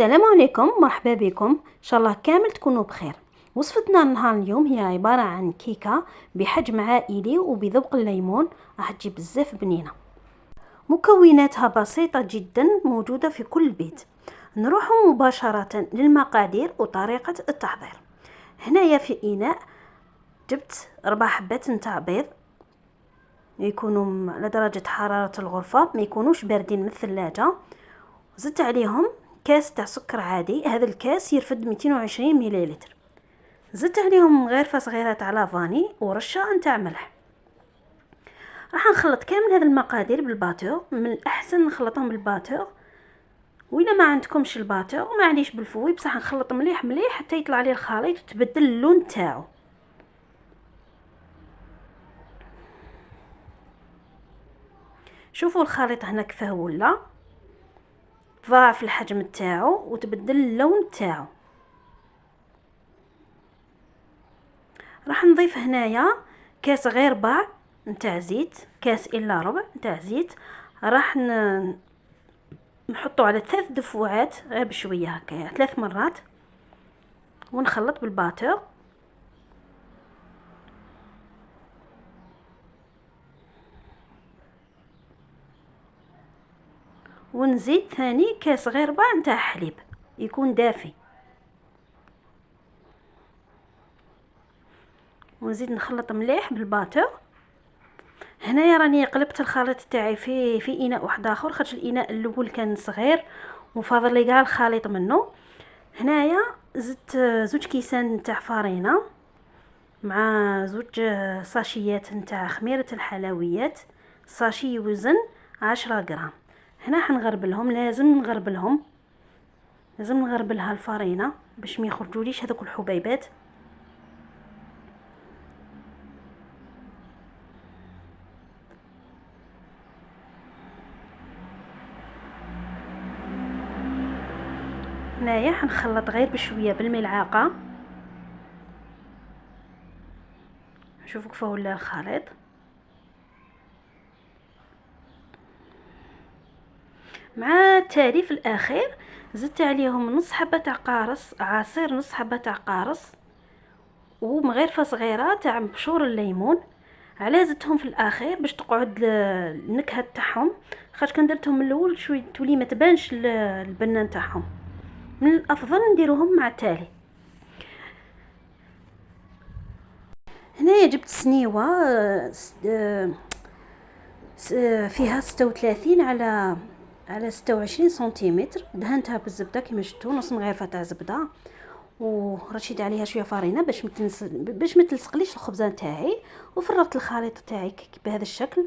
السلام عليكم، مرحبا بكم. ان شاء الله كامل تكونوا بخير. وصفتنا نهار اليوم هي عباره عن كيكه بحجم عائلي وبذوق الليمون، راح تجي بزاف بنينه. مكوناتها بسيطه جدا، موجوده في كل بيت. نروح مباشره للمقادير وطريقه التحضير. هنايا في اناء جبت 4 حبات نتاع بيض، يكونوا على درجه حراره الغرفه، ما يكونوش باردين من الثلاجه. زدت عليهم كاس تاع سكر عادي، هذا الكاس يرفد 220 مليلتر. زدت عليهم غرفه صغيره تاع لافاني ورشه نتاع ملح. راح نخلط كامل هذه المقادير بالباتور. من الاحسن نخلطهم بالباتور، وإلا ما عندكمش الباتور معليش بالفوي، بصح نخلط مليح مليح حتى يطلع لي الخليط وتبدل اللون تاعو. شوفوا الخليط هنا كيفاه ولا ضاعف الحجم تاعو وتبدل اللون تاعو. راح نضيف هنايا كاس غير باع نتاع زيت، كاس الا ربع نتاع زيت. راح نحطه على 3 دفوعات، غير بشويه هكا 3 مرات، ونخلط بالباتور. ونزيد ثاني كاس غير باع نتاع حليب يكون دافي، ونزيد نخلط مليح بالباتور. هنايا راني قلبت الخليط تاعي في اناء واحد اخر، خاطر الاناء الاول كان صغير وفاضل لي كاع الخليط منه. هنايا زدت 2 كيسان نتاع فرينه مع 2 ساشيات نتاع خميره الحلويات. ساشي يوزن 10 غرام. هنا حنغربلهم، لازم نغربلها الفرينه باش ما يخرجوليش هذوك الحبيبات. هنايا حنخلط غير بشويه بالملعقه. شوفوا كيف ولا الخليط. مع التالي في الاخير زدت عليهم نص حبه تاع قارص عصير، نص حبه تاع قارص، ومغرفه صغيره تاع بشور الليمون. على زدتهم في الاخير باش تقعد النكهه تاعهم، خاطر كان درتهم من الاول شويه تولي ما تبانش البنه تاعهم. من الافضل نديروهم مع التالي. هنايا جبت سنيوه فيها 36 على 26 سنتيمتر، دهنتها بالزبده كما شفتوا، نص مغرفه تاع زبده، ورشيت عليها شويه فرينه باش ما تلصقليش الخبزه تاعي. وفرغت الخليط تاعي بهذا الشكل.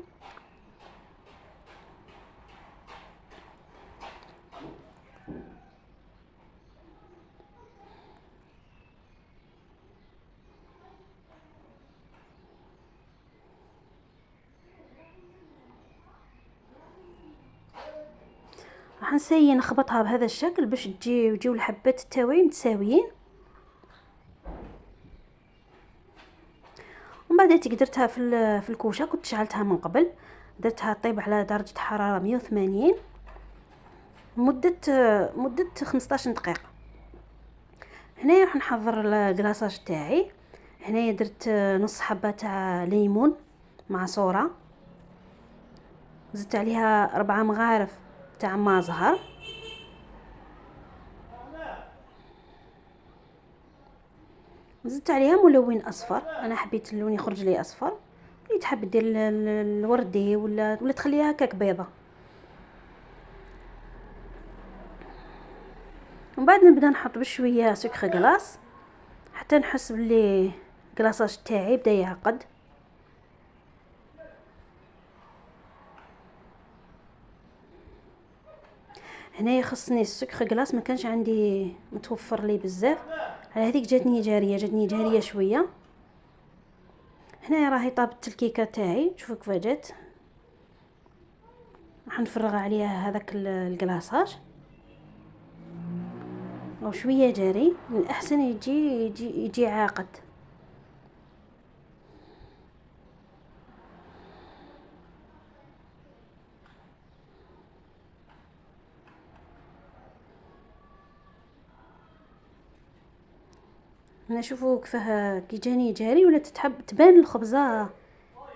راح نسيي نخبطها بهذا الشكل باش يجيو الحبات تاوعي متساويين. ومن بعد درتها في الكوشه، كنت شعلتها من قبل، درتها طيب على درجه حراره 180 مده 15 دقيقه. هنايا راح نحضر الكلاصاج تاعي. هنايا درت نص حبه تاع ليمون معصوره، زدت عليها 4 مغارف تاع ما زهر، زدت عليها ملون اصفر. انا حبيت اللون يخرج لي اصفر، اللي تحب دير الوردي ولا تخليها هكاك بيضه. ومن بعد نبدا نحط بشويه سكر كلاص حتى نحس بلي كلاصاج تاعي بدا يعقد. هنايا خصني السكر كلاص، ما كانش عندي متوفر لي بزاف، على هذيك جاتني جاريه شويه. هنا راهي طابت الكيكه تاعي، شوفوا كيف جات. راح نفرغ عليها هذاك الكلاصاج وشويه جاري، من الاحسن يجي عاقد. هنا شوفوا كيفاه كي جاني جاري ولا تتحب تبان الخبزه،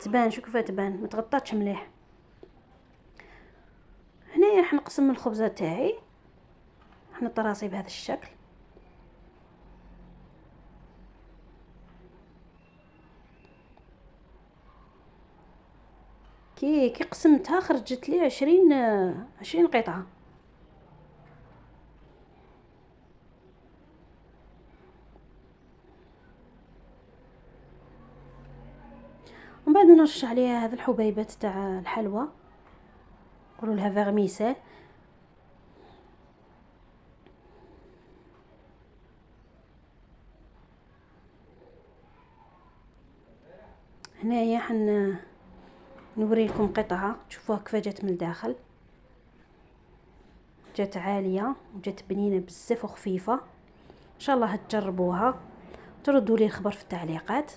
تبان شوفوا كيفاه تبان ما تغطاتش مليح. هنايا راح نقسم الخبزه تاعي، راح نطراسي بهذا الشكل. كي قسمتها خرجت لي 20 قطعه. ومن بعد نرش عليها هذه الحبيبات تاع الحلوى، نقولوا لها فيرميسيل. هنايا نوري لكم قطعه تشوفوها كيف جات من الداخل، جات عاليه وجات بنينه بزاف وخفيفه. ان شاء الله تجربوها تردوا لي الخبر في التعليقات.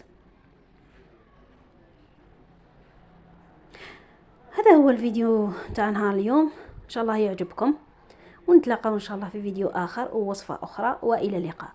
هذا هو الفيديو تاع نهار اليوم، ان شاء الله يعجبكم، ونتلاقاو ان شاء الله في فيديو اخر ووصفه اخرى، والى اللقاء.